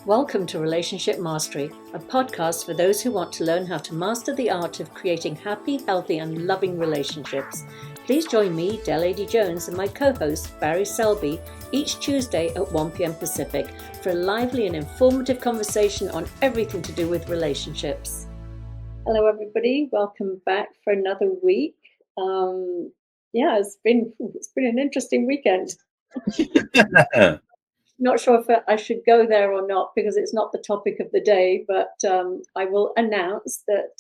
Welcome to Relationship Mastery, a podcast for those who want to learn how to master the art of creating happy, healthy, and loving relationships. Please join me, Adey-Jones, and my co-host, Barry Selby, each Tuesday at 1 p.m. Pacific for a lively and informative conversation on everything to do with relationships. Hello, everybody. Welcome back for another week. It's been an interesting weekend. Not sure if I should go there or not because it's not the topic of the day, but I will announce that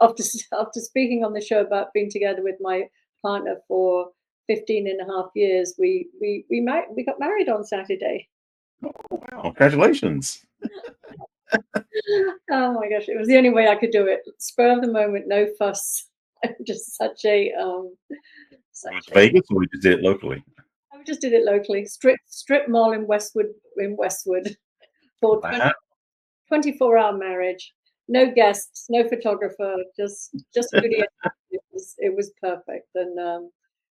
after speaking on the show about being together with my partner for 15 and a half years, we got married on Saturday. Oh, wow. Congratulations. Oh my gosh, it was the only way I could do it. Spur of the moment, no fuss. I'm just such a Vegas, or we just did it locally? We just did it locally. Strip mall in Westwood. For 24-hour marriage. No guests, no photographer, just really it was perfect. And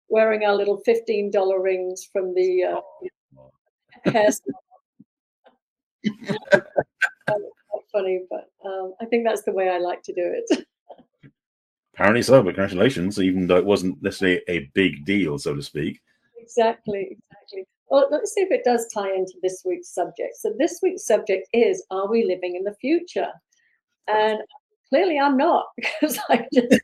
wearing our little $15 rings from the hair salon. Quite funny, but I think that's the way I like to do it. Apparently so, but congratulations, even though it wasn't necessarily a big deal, so to speak. Exactly. Well, let's see if it does tie into this week's subject. So this week's subject is, are we living in the future? And clearly I'm not, because I just did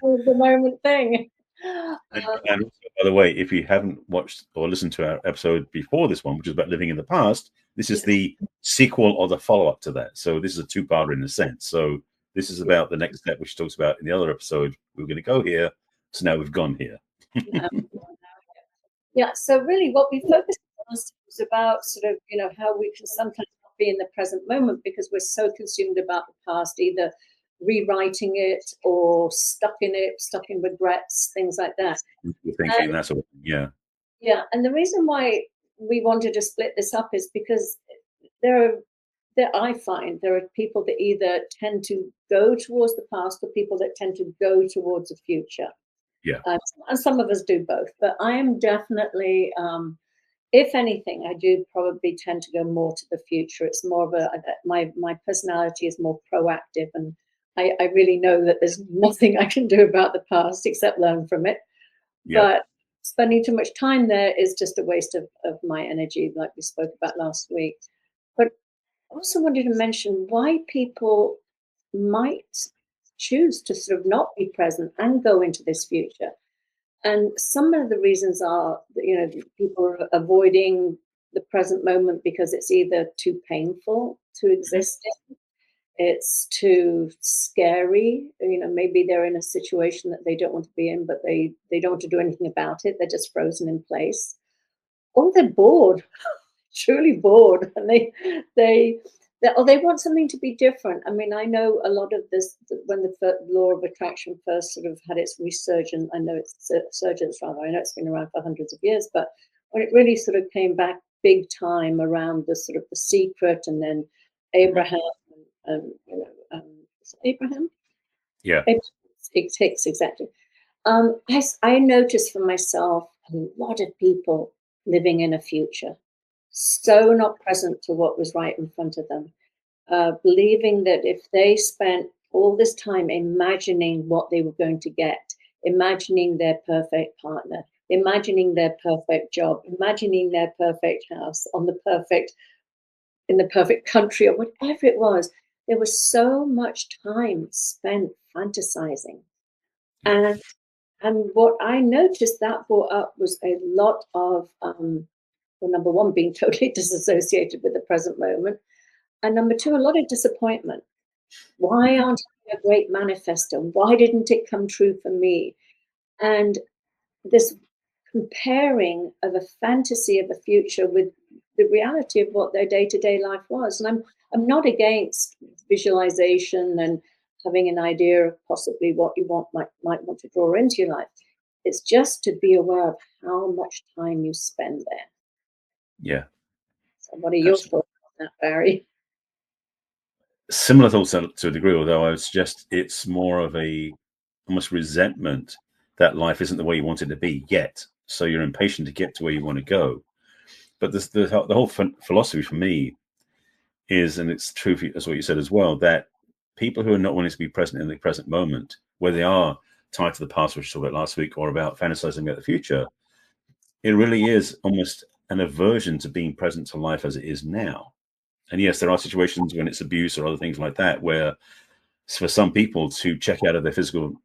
the moment thing. And also, by the way, if you haven't watched or listened to our episode before this one, which is about living in the past, this is the sequel or the follow-up to that. So this is a two-parter in a sense. So this is about the next step, which talks about in the other episode, we were going to go here, so now we've gone here. Yeah, so really what we focused on was about sort of, how we can sometimes not be in the present moment because we're so consumed about the past, either rewriting it or stuck in regrets, things like that. You're thinking that sort of thing, yeah. Yeah, and the reason why we wanted to split this up is because I find there are people that either tend to go towards the past or people that tend to go towards the future. Yeah. And some of us do both, but I am definitely, if anything, I do probably tend to go more to the future. It's more of my personality is more proactive, and I really know that there's nothing I can do about the past except learn from it. Yeah. But spending too much time there is just a waste of my energy, like we spoke about last week. But I also wanted to mention why people might choose to sort of not be present and go into this future. And some of the reasons are, people are avoiding the present moment because it's either too painful to exist in, it's too scary. Maybe they're in a situation that they don't want to be in, but they don't want to do anything about it. They're just frozen in place. Or they're bored, truly bored, and they want something to be different. I mean, I know a lot of this, when the law of attraction first sort of had its resurgence, I know it's been around for hundreds of years, but when it really sort of came back big time around the sort of The Secret, and then Abraham, Abraham? Yeah. It takes, exactly. I noticed for myself a lot of people living in a future, so not present to what was right in front of them, believing that if they spent all this time imagining what they were going to get, imagining their perfect partner, imagining their perfect job, imagining their perfect house in the perfect country, or whatever it was, there was so much time spent fantasizing. And what I noticed that brought up was a lot of number one, being totally disassociated with the present moment. And number two, a lot of disappointment. Why aren't I a great manifester? Why didn't it come true for me? And this comparing of a fantasy of the future with the reality of what their day-to-day life was. And I'm not against visualization and having an idea of possibly what you might want to draw into your life. It's just to be aware of how much time you spend there. Yeah. So what are your thoughts on that, Barry? Similar thoughts to a degree, although I would suggest it's more of a almost resentment that life isn't the way you want it to be yet. So you're impatient to get to where you want to go. But the whole philosophy for me is, and it's true as what you said as well, that people who are not willing to be present in the present moment, where they are tied to the past, which we talked about last week, or about fantasizing about the future, it really is almost an aversion to being present to life as it is now. And yes, there are situations when it's abuse or other things like that, where for some people to check out of their physical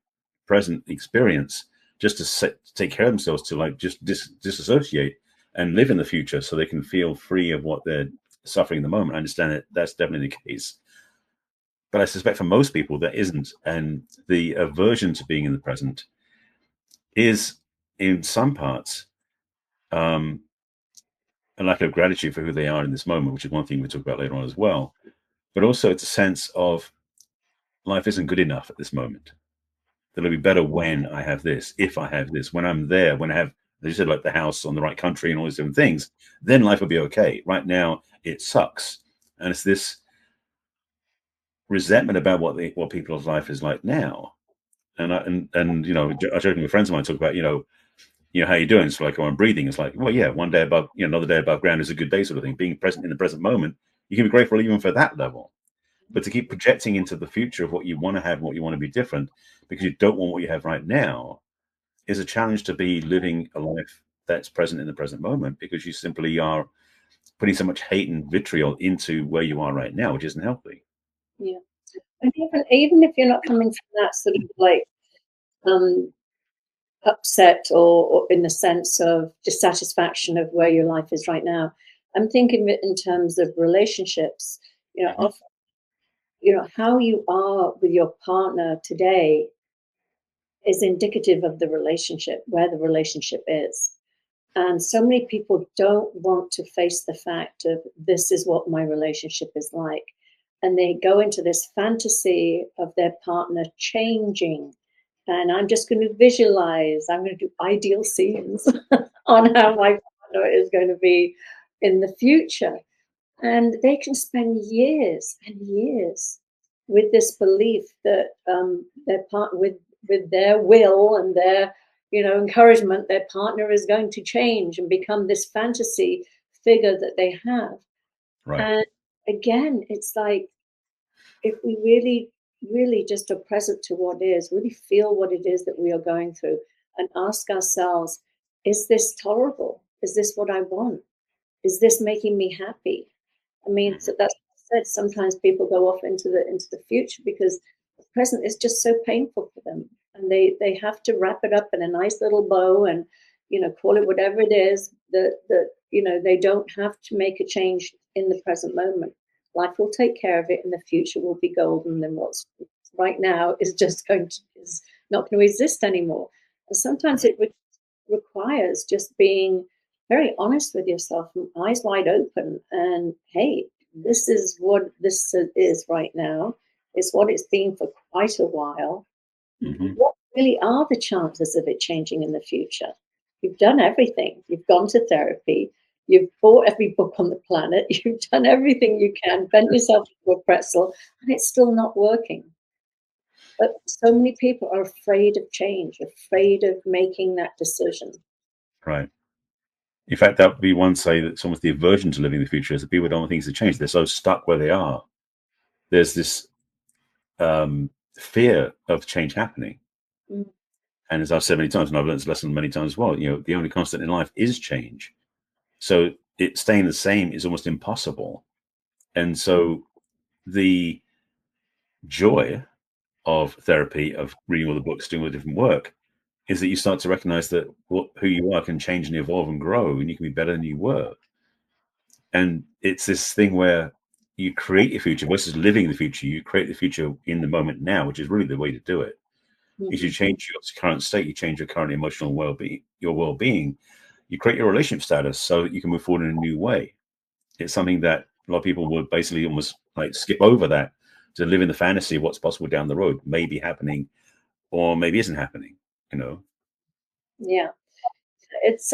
present experience just to take care of themselves, to like just disassociate and live in the future so they can feel free of what they're suffering in the moment. I understand that that's definitely the case. But I suspect for most people that isn't. And the aversion to being in the present is, in some parts, a lack of gratitude for who they are in this moment, which is one thing we talk about later on as well. But also it's a sense of life isn't good enough at this moment. It'll be better when I have this, if I have this, when I'm there, when I have, as you said, like the house on the right country and all these different things, then life will be okay. Right now, it sucks. And it's this resentment about what people's life is like now. And you know, I was joking with friends of mine, talk about, how you doing? It's like, oh, I'm breathing. It's like, well, yeah, one day above, another day above ground is a good day, sort of thing. Being present in the present moment, you can be grateful even for that level. But to keep projecting into the future of what you want to have and what you want to be different because you don't want what you have right now is a challenge to be living a life that's present in the present moment, because you simply are putting so much hate and vitriol into where you are right now, which isn't healthy. Yeah. And even if you're not coming from that sort of like um, upset or in the sense of dissatisfaction of where your life is right now, I'm thinking of it in terms of relationships. Mhm. Often, how you are with your partner today is indicative of the relationship, where the relationship is. And so many people don't want to face the fact of this is what my relationship is like. And they go into this fantasy of their partner changing. And I'm just going to visualize, I'm going to do ideal scenes on how my partner is going to be in the future. And they can spend years and years with this belief that their partner, with their will and their encouragement, their partner is going to change and become this fantasy figure that they have. Right. And again, it's like if we really, really just are present to what is, really feel what it is that we are going through, and ask ourselves, is this tolerable? Is this what I want? Is this making me happy? I mean, so Mhm. that's what I said. Sometimes people go off into the future because the present is just so painful for them, and they have to wrap it up in a nice little bow and call it whatever it is that they don't have to make a change in the present moment. Life will take care of it, and the future will be golden. And what's right now is not going to exist anymore. And sometimes Right. it requires just being very honest with yourself and eyes wide open, and hey, this is what this is right now. It's what it's been for quite a while. Hmm. What really are the chances of it changing in the future? You've done everything. You've gone to therapy. You've bought every book on the planet. You've done everything you can, bent yourself into a pretzel, and it's still not working. But so many people are afraid of change, afraid of making that decision. Right. In fact, that would be one say that it's almost the aversion to living the future is that people don't want things to change. They're so stuck where they are. There's this fear of change happening. Mm. And as I've said many times, and I've learned this lesson many times as well, the only constant in life is change. So it staying the same is almost impossible. And so the joy of therapy, of reading all the books, doing all the different work, is that you start to recognize that who you are can change and evolve and grow, and you can be better than you were. And it's this thing where you create your future versus living the future. You create the future in the moment now, which is really the way to do it. Is you Mhm. change your current state, you change your current emotional well-being, you create your relationship status so that you can move forward in a new way. It's something that a lot of people would basically almost like skip over, that to live in the fantasy of what's possible down the road, may be happening or maybe isn't happening, you know. Yeah, it's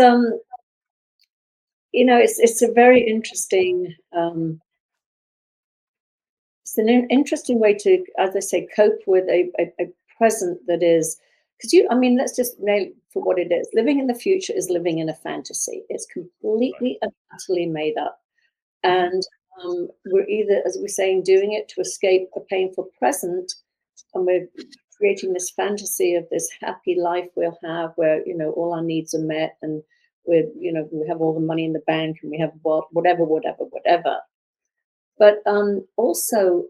it's a very interesting it's an interesting way to, as I say, cope with a present that is because I mean, let's just nail it for what it is. Living in the future is living in a fantasy. It's completely and utterly made up. And we're either, as we're saying, doing it to escape a painful present, and we're creating this fantasy of this happy life we'll have where, all our needs are met, and we have all the money in the bank, and we have whatever, whatever, whatever. But also,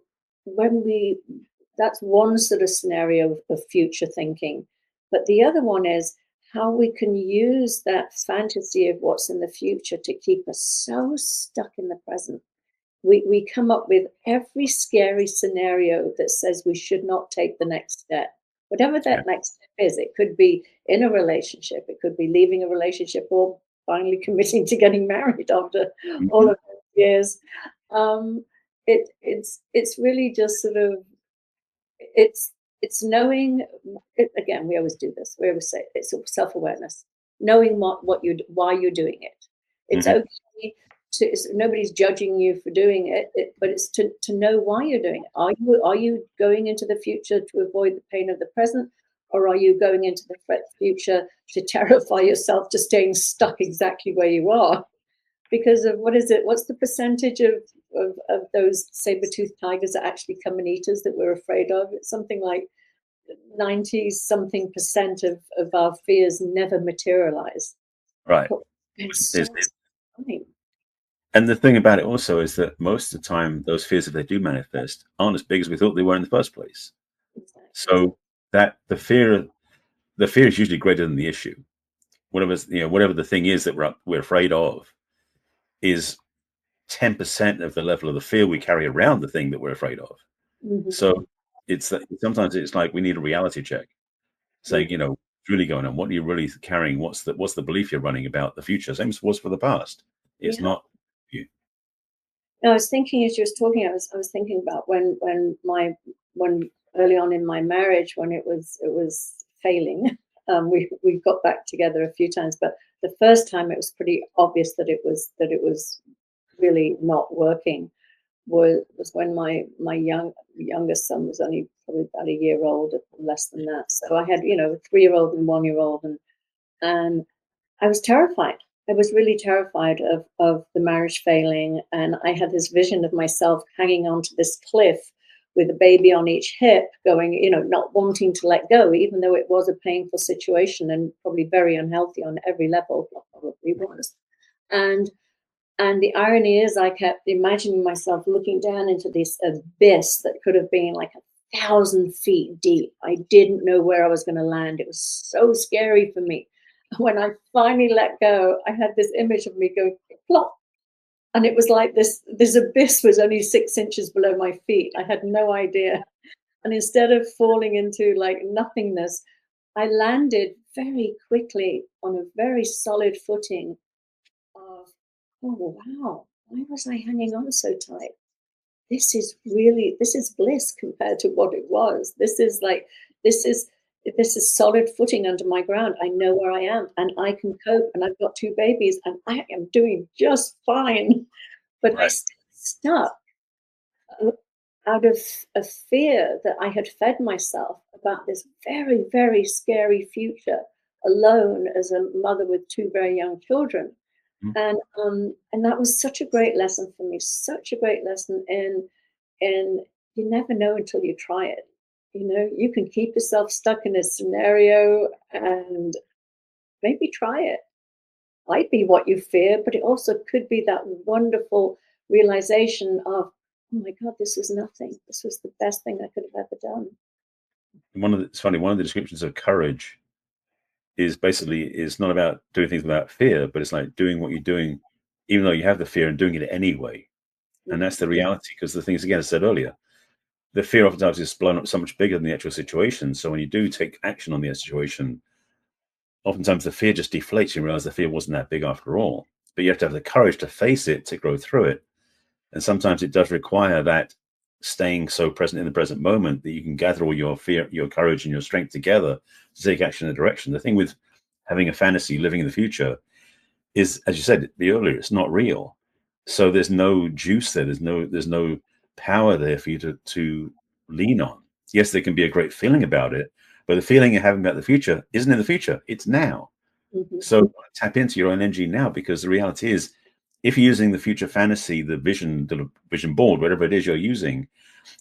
that's one sort of scenario of future thinking. But the other one is how we can use that fantasy of what's in the future to keep us so stuck in the present. We come up with every scary scenario that says we should not take the next step. Whatever that next step is, it could be in a relationship, it could be leaving a relationship, or finally committing to getting married after all of those years. It's really just sort of it's knowing it, again, we always do this. We always say it's self-awareness, knowing why you're doing it. It's okay nobody's judging you for doing it, but it's to know why you're doing it. Are you going into the future to avoid the pain of the present, or are you going into the future to terrify yourself to staying stuck exactly where you are? Because of what's the percentage of those saber-toothed tigers that actually come and eat us that we're afraid of? It's something like 90-something% of our fears never materialize. Right. It's so funny. And the thing about it also is that most of the time, those fears, if they do manifest, aren't as big as we thought they were in the first place. Exactly. So that the fear is usually greater than the issue. Whatever the thing is that we're afraid of is 10% of the level of the fear we carry around the thing that we're afraid of. So sometimes it's like we need a reality check, saying, what's really going on? What are you really carrying? What's the belief you're running about the future? Same as was for the past. It's not you. No, I was thinking as you was talking, I was thinking about when early on in my marriage, when it was failing. We got back together a few times, but the first time it was pretty obvious that it was really not working. Was when my youngest son was only probably about a year old, less than that. So I had a 3-year-old and 1-year-old, and I was terrified. I was really terrified of the marriage failing, and I had this vision of myself hanging onto this cliff with a baby on each hip, going, not wanting to let go, even though it was a painful situation and probably very unhealthy on every level. Probably was, and the irony is, I kept imagining myself looking down into this abyss that could have been like 1,000 feet deep. I didn't know where I was going to land. It was so scary for me. When I finally let go, I had this image of me going plop, and it was like this abyss was only 6 inches below my feet. I had no idea. And instead of falling into like nothingness, I landed very quickly on a very solid footing of, oh wow, why was I hanging on so tight? This is bliss compared to what it was. This is solid footing under my ground. I know where I am, and I can cope, and I've got 2 babies, and I am doing just fine. But I still stuck out of a fear that I had fed myself about this very, very scary future, alone as a mother with 2 very young children. And that was such a great lesson for me, such a great lesson in you never know until you try it. You can keep yourself stuck in a scenario and maybe try it. Might be what you fear, but it also could be that wonderful realization of, oh my God, this was nothing. This was the best thing I could have ever done. It's funny, one of the descriptions of courage is not about doing things without fear, but it's like doing what you're doing, even though you have the fear, and doing it anyway. And that's the reality, because the things, again, I said earlier, the fear oftentimes is blown up so much bigger than the actual situation. So when you do take action on the situation, oftentimes the fear just deflates. You realize the fear wasn't that big after all. But you have to have the courage to face it, to grow through it. And sometimes it does require that staying so present in the present moment that you can gather all your fear, your courage, and your strength together to take action in a direction. The thing with having a fantasy, living in the future, is, as you said earlier, it's not real. So there's no juice there. There's no power there for you to lean on. Yes, there can be a great feeling about it, But the feeling you're having about the future isn't in the future, it's now. So tap into your own energy now, because the reality is, if you're using the future fantasy, the vision board, whatever it is you're using,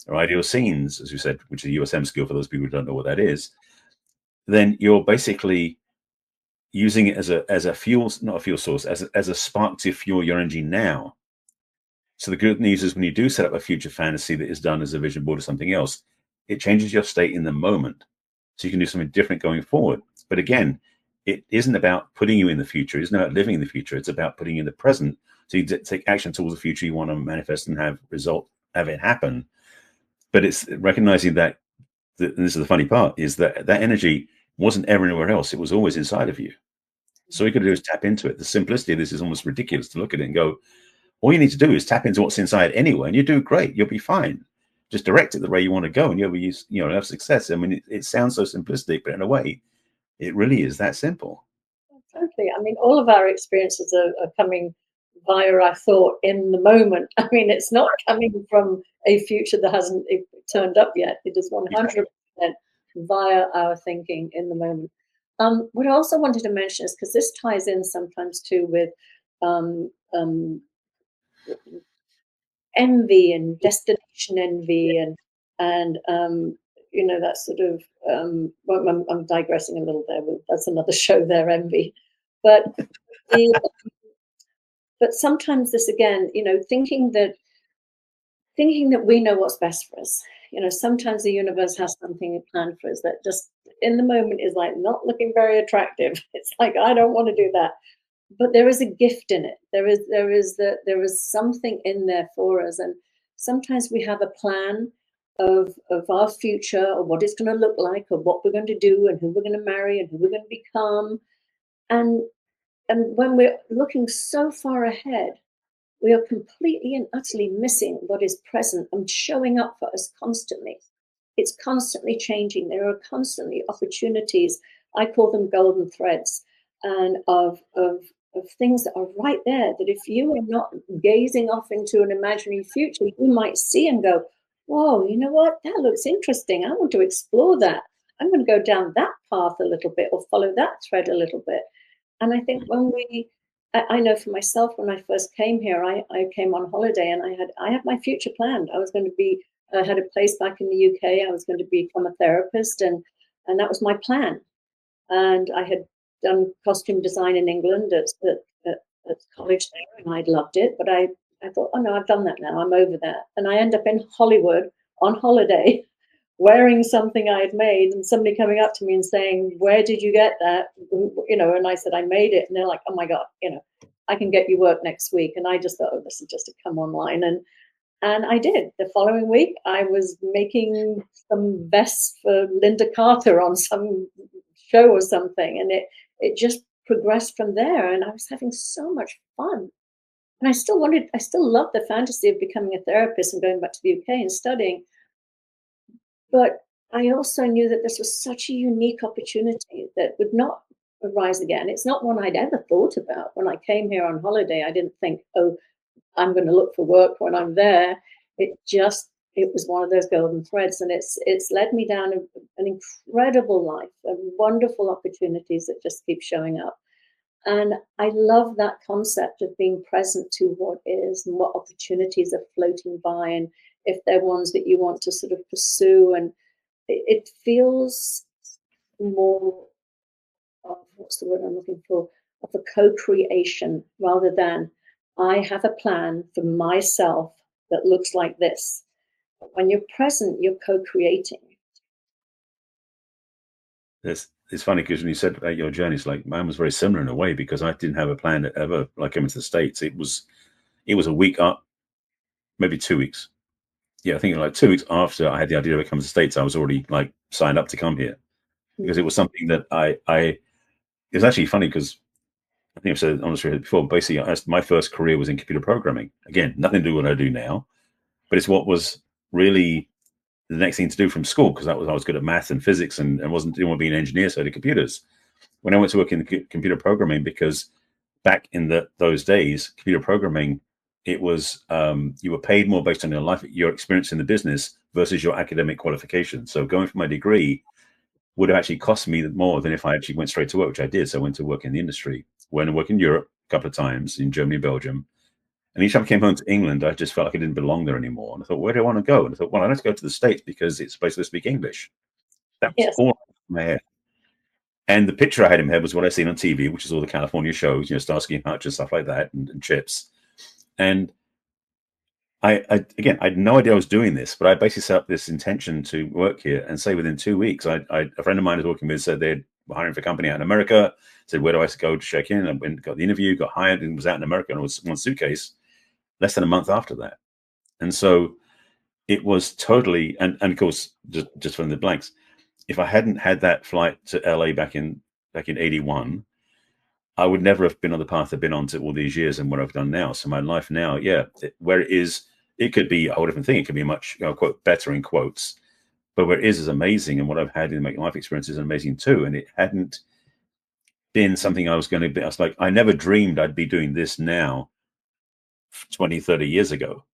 or ideal scenes, as you said, which is a USM skill for those people who don't know what that is, then you're basically using it as a fuel, not a fuel source, as a spark to fuel your energy now. So the good news is, when you do set up a future fantasy that is done as a vision board or something else, it changes your state in the moment. So you can do something different going forward. But again, it isn't about putting you in the future. It isn't about living in the future. It's about putting you in the present. So you take action towards the future you want to manifest and have it happen. But it's recognizing that, and this is the funny part, is that that energy wasn't ever anywhere else. It was always inside of you. So all you got to do is tap into it. The simplicity of this is almost ridiculous to look at it and go, all you need to do is tap into what's inside anyway, and you do great. You'll be fine. Just direct it the way you want to go, and you'll be, have success. I mean, it sounds so simplistic, but in a way, it really is that simple. Totally. I mean, all of our experiences are coming via our thought in the moment. I mean, it's not coming from a future that hasn't turned up yet. It is 100% via our thinking in the moment. What I also wanted to mention is, because this ties in sometimes too with envy and destination envy, and that sort of well, I'm digressing a little there, but that's another show there, envy. But but sometimes this, again, thinking that we know what's best for us. Sometimes the universe has something planned for us that just in the moment is like not looking very attractive. It's like, I don't want to do that. But there is a gift in it. There is something in there for us. And sometimes we have a plan of our future, or what it's going to look like, or what we're going to do, and who we're going to marry, and who we're going to become. And when we're looking so far ahead, we are completely and utterly missing what is present and showing up for us constantly. It's constantly changing. There are constantly opportunities. I call them golden threads, and of things that are right there, that if you are not gazing off into an imaginary future, you might see and go, whoa, you know what? That looks interesting. I want to explore that. I'm going to go down that path a little bit, or follow that thread a little bit. And I think I know for myself, when I first came here, I came on holiday, and I had my future planned. I was going to be, I had a place back in the UK. I was going to become a therapist, and that was my plan. And I had done costume design in England at college there, and I'd loved it. But I thought, oh no, I've done that now. I'm over that. And I end up in Hollywood on holiday, wearing something I had made, and somebody coming up to me and saying, where did you get that? And I said, I made it. And they're like, oh my God, I can get you work next week. And I just thought, oh, this is just to come online. And I did. The following week, I was making some vests for Linda Carter on some show or something. And it just progressed from there. And I was having so much fun. And I still love the fantasy of becoming a therapist and going back to the UK and studying. But I also knew that this was such a unique opportunity that would not arise again. It's not one I'd ever thought about. When I came here on holiday, I didn't think, oh, I'm going to look for work when I'm there. It was one of those golden threads, and it's led me down an incredible life of wonderful opportunities that just keep showing up. And I love that concept of being present to what is and what opportunities are floating by, and if they're ones that you want to sort of pursue. And it feels more of, what's the word I'm looking for, of a co-creation, rather than I have a plan for myself that looks like this. But when you're present, you're co-creating. It's funny, because when you said about your journey, it's like mine was very similar in a way, because I didn't have a plan to ever like coming to the States. It was a week up, maybe 2 weeks. Yeah, I think like 2 weeks after I had the idea of coming to the States, I was already like signed up to come here, because it was something that it was actually funny, because I think I've said on the show before, basically my first career was in computer programming. Again, nothing to do with what I do now, but it's what was really the next thing to do from school, because I was good at math and physics, and didn't want to be an engineer, so I did computers. When I went to work in computer programming, because back in those days, computer programming, it was you were paid more based on your experience in the business versus your academic qualification. So going for my degree would have actually cost me more than if I actually went straight to work, which I did. So I went to work in the industry, went to work in Europe a couple of times, in Germany, Belgium. And each time I came home to England, I just felt like I didn't belong there anymore. And I thought, where do I want to go? And I thought, well, I'd like to go to the States because it's a place where they speak English. That was Yes. all in my head. And the picture I had in my head was what I seen on TV, which is all the California shows, Starsky and Hutch and stuff like that, and Chips. And I again, I had no idea I was doing this, but I basically set up this intention to work here. And say within 2 weeks, a friend of mine I was working with said they're hiring for a company out in America. Said, where do I go to check in? I went, got the interview, got hired, and was out in America, and I was one suitcase less than a month after that. And so it was totally, and of course, just from the blanks, if I hadn't had that flight to LA back in 81, I would never have been on the path I've been on to all these years and what I've done now. So my life now, where it is, it could be a whole different thing. It could be much, quote, better in quotes, but where it is amazing. And what I've had in my life experience is amazing too. And it hadn't been something I was going to be. I was like, I never dreamed I'd be doing this now 20, 30 years ago.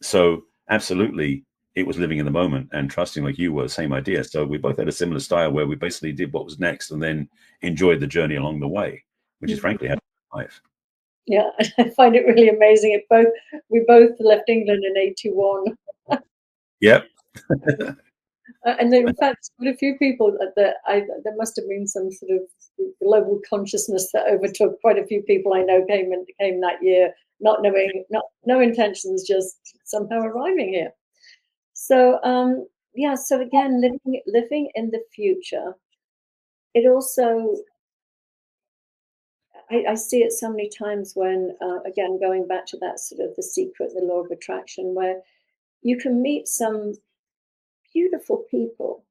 So absolutely, it was living in the moment and trusting, like you were, same idea. So we both had a similar style where we basically did what was next and then enjoyed the journey along the way, which is frankly how life. Yeah, I find it really amazing. We both left England in 81. Yep. And then, in fact, quite a few people there must have been some sort of global consciousness that overtook quite a few people I know came that year, not knowing, no intentions, just somehow arriving here. So yeah, so again, living in the future, it also, I see it so many times when again, going back to that sort of The Secret, the law of attraction, where you can meet some beautiful people,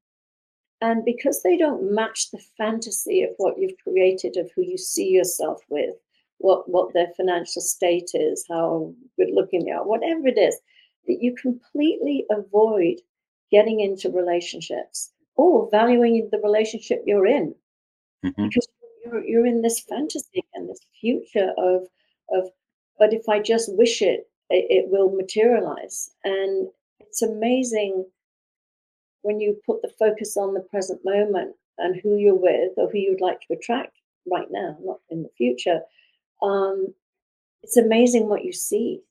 and because they don't match the fantasy of what you've created, of who you see yourself with, what their financial state is, how good looking they are, whatever it is, that you completely avoid getting into relationships or valuing the relationship you're in, because you're in this fantasy and this future of but if I just wish it will materialize. And it's amazing when you put the focus on the present moment and who you're with or who you'd like to attract right now, not in the future. Um, it's amazing what you see.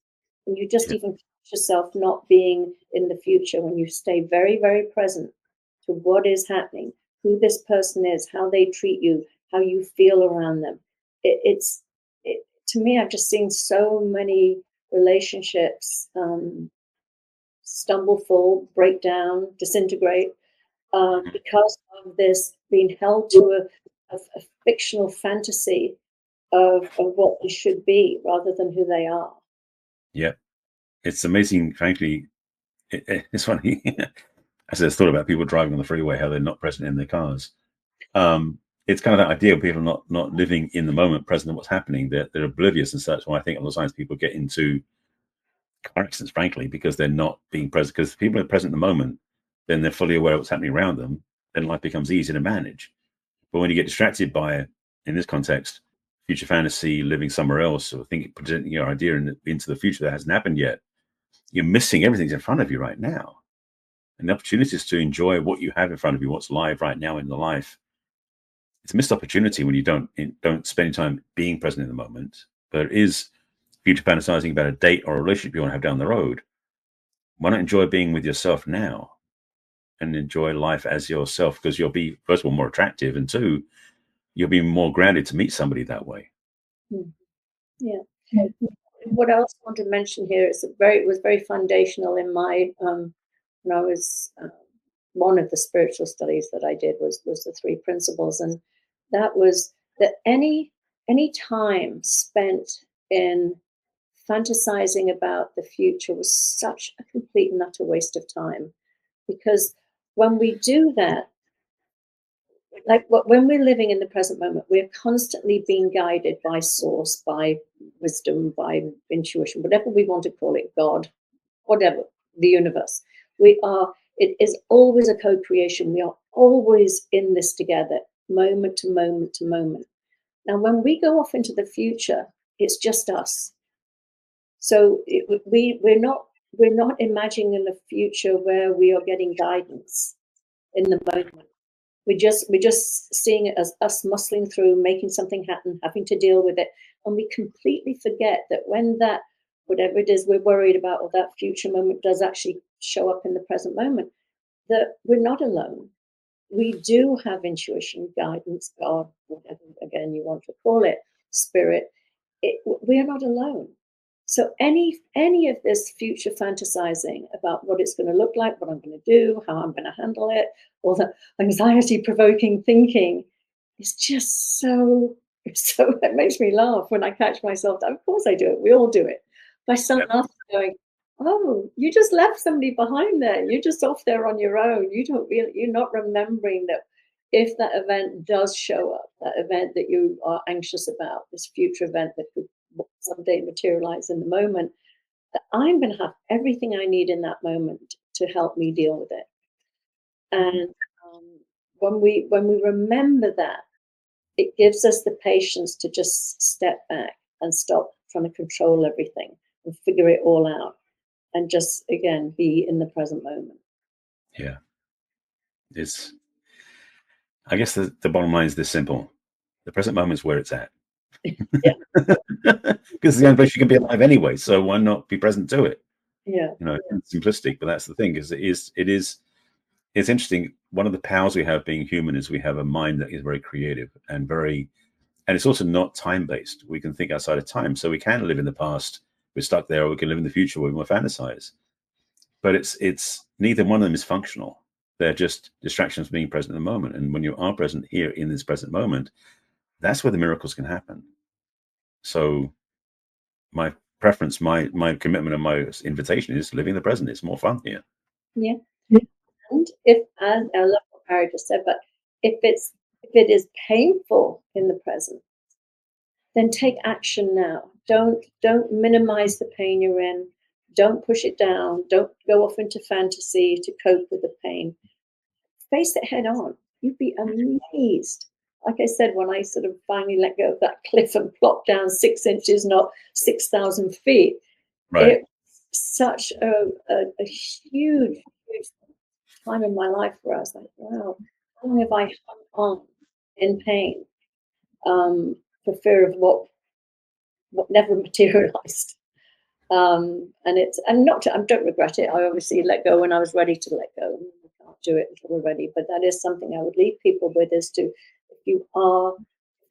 And you just even catch yourself not being in the future when you stay very, very present to what is happening, who this person is, how they treat you, how you feel around them. To me, I've just seen so many relationships stumble, fall, break down, disintegrate because of this being held to a fictional fantasy of what they should be rather than who they are. Yeah. It's amazing, frankly. It's funny. I just thought about people driving on the freeway, how they're not present in their cars. It's kind of that idea of people not living in the moment, present in what's happening. They're oblivious, and so that's why I think a lot of times people get into car accidents, frankly, because they're not being present. Because if people are present in the moment, then they're fully aware of what's happening around them. Then life becomes easy to manage. But when you get distracted by, in this context, future fantasy, living somewhere else, or presenting your idea into the future that hasn't happened yet, you're missing everything in front of you right now. And the opportunities to enjoy what you have in front of you, what's live right now in the life. It's a missed opportunity when you don't spend time being present in the moment. But it is future fantasizing about a date or a relationship you want to have down the road. Why not enjoy being with yourself now and enjoy life as yourself? Because you'll be, first of all, more attractive, and two, you'll be more grounded to meet somebody that way. Yeah. What else I want to mention here is it was very foundational in my when I was one of the spiritual studies that I did was the three principles, and that was that any time spent in fantasizing about the future was such a complete and utter waste of time, because when we do that, like when we're living in the present moment, we're constantly being guided by source, by wisdom, by intuition, whatever we want to call it, God, whatever, the universe. It is always a co-creation. We are always in this together, moment to moment to moment. Now, when we go off into the future, it's just us. So we're not imagining a future where we are getting guidance in the moment. we're just seeing it as us muscling through, making something happen, having to deal with it, and we completely forget that when that, whatever it is we're worried about, or that future moment does actually show up in the present moment, that we're not alone. We do have intuition, guidance, God, whatever again you want to call it, spirit. We are not alone. So any of this future fantasizing about what it's going to look like, what I'm going to do, how I'm going to handle it, all the anxiety-provoking thinking is just so it makes me laugh when I catch myself. Of course I do it. We all do it. But I start laughing, going, "Oh, you just left somebody behind there. You're just off there on your own. You're not remembering that if that event does show up, that event that you are anxious about, this future event that could someday materialize in the moment, that I'm going to have everything I need in that moment to help me deal with it." And when we remember that, it gives us the patience to just step back and stop trying to control everything and figure it all out, and just again be in the present moment. Yeah. It's, I guess the bottom line is this simple. The present moment is where it's at. Yeah. Because it's the only place you can be alive anyway. So why not be present to it? Yeah. You know, it's simplistic, but that's the thing, is it's interesting. One of the powers we have being human is we have a mind that is very creative and it's also not time-based. We can think outside of time. So we can live in the past, we're stuck there, or we can live in the future where we fantasize. But it's neither one of them is functional. They're just distractions being present in the moment. And when you are present here in this present moment, that's where the miracles can happen. So my preference, my commitment, and my invitation is living the present. It's more fun here. Yeah. And if, as I love what Barry just said, but if it is painful in the present, then take action now. Don't minimize the pain you're in. Don't push it down. Don't go off into fantasy to cope with the pain. Face it head on. You'd be amazed. Like I said, when I sort of finally let go of that cliff and plopped down 6 inches, not 6,000 feet, Right. it was such a huge, huge time in my life where I was like, wow, how long have I hung on in pain for fear of what never materialized? And not to, I don't regret it. I obviously let go when I was ready to let go. We can't do it until we're ready. But that is something I would leave people with, is to, if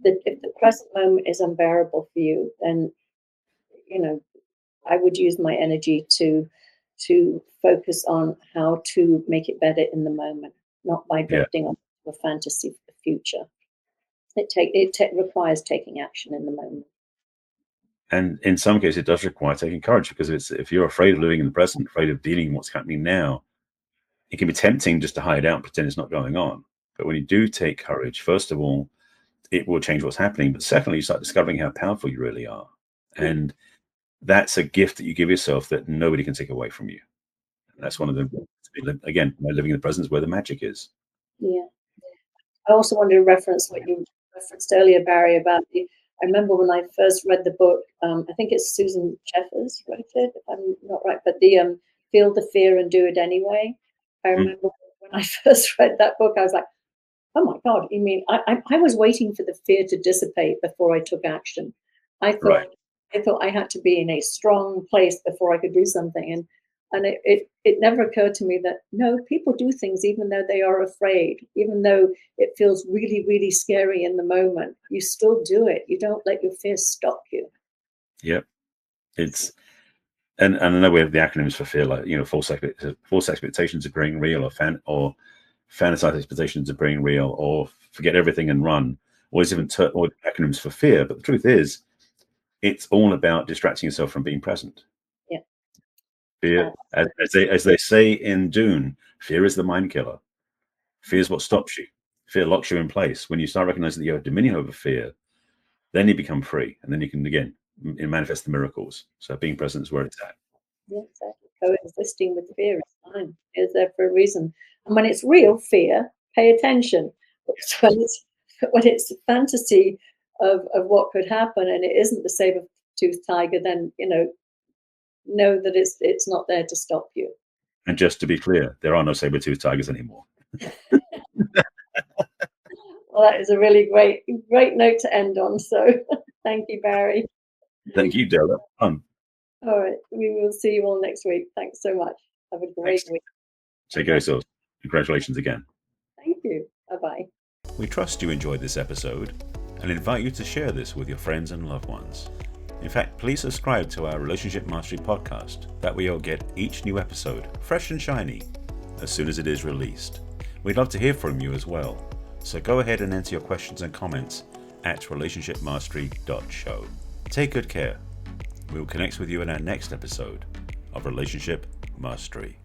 the present moment is unbearable for you, then I would use my energy to focus on how to make it better in the moment, not by drifting on a fantasy for the future. It requires taking action in the moment. And in some cases, it does require taking courage, because if you're afraid of living in the present, afraid of dealing with what's happening now, it can be tempting just to hide out and pretend it's not going on. But when you do take courage, first of all, it will change what's happening. But secondly, you start discovering how powerful you really are. And that's a gift that you give yourself that nobody can take away from you. And that's one of the, again, living in the present is where the magic is. Yeah. I also wanted to reference what you referenced earlier, Barry, about I remember when I first read the book, I think it's Susan Jeffers wrote it, if I'm not right, but the Feel the Fear and Do It Anyway. I remember when I first read that book, I was like, oh my God, you mean, I was waiting for the fear to dissipate before I took action. I thought I had to be in a strong place before I could do something. And it never occurred to me that, no, people do things even though they are afraid, even though it feels really, really scary in the moment. You still do it. You don't let your fear stop you. Yep. It's, and I know we have the acronyms for fear, like, false expectations of being real, or fantasized expectations of being real, or forget everything and run, or different acronyms for fear. But the truth is, it's all about distracting yourself from being present. Yeah. Fear, as they say in Dune, fear is the mind killer. Fear is what stops you. Fear locks you in place. When you start recognizing that you have dominion over fear, then you become free, and then you can again manifest the miracles. So being present is where it's at. Yeah, exactly. Coexisting with fear is fine. It's there for a reason. And when it's real fear, pay attention. When it's fantasy of what could happen, and it isn't the saber-toothed tiger, then know that it's not there to stop you. And just to be clear, there are no saber-toothed tigers anymore. Well, that is a really great note to end on. So thank you, Barry. Thank you, Della. Fun. All right. We will see you all next week. Thanks so much. Have a great Thanks. week. Take care of yourselves. Congratulations again. Thank you. Bye-bye. We trust you enjoyed this episode and invite you to share this with your friends and loved ones. In fact, please subscribe to our Relationship Mastery podcast. That way you'll get each new episode fresh and shiny as soon as it is released. We'd love to hear from you as well. So go ahead and enter your questions and comments at relationshipmastery.show. Take good care. We will connect with you in our next episode of Relationship Mastery.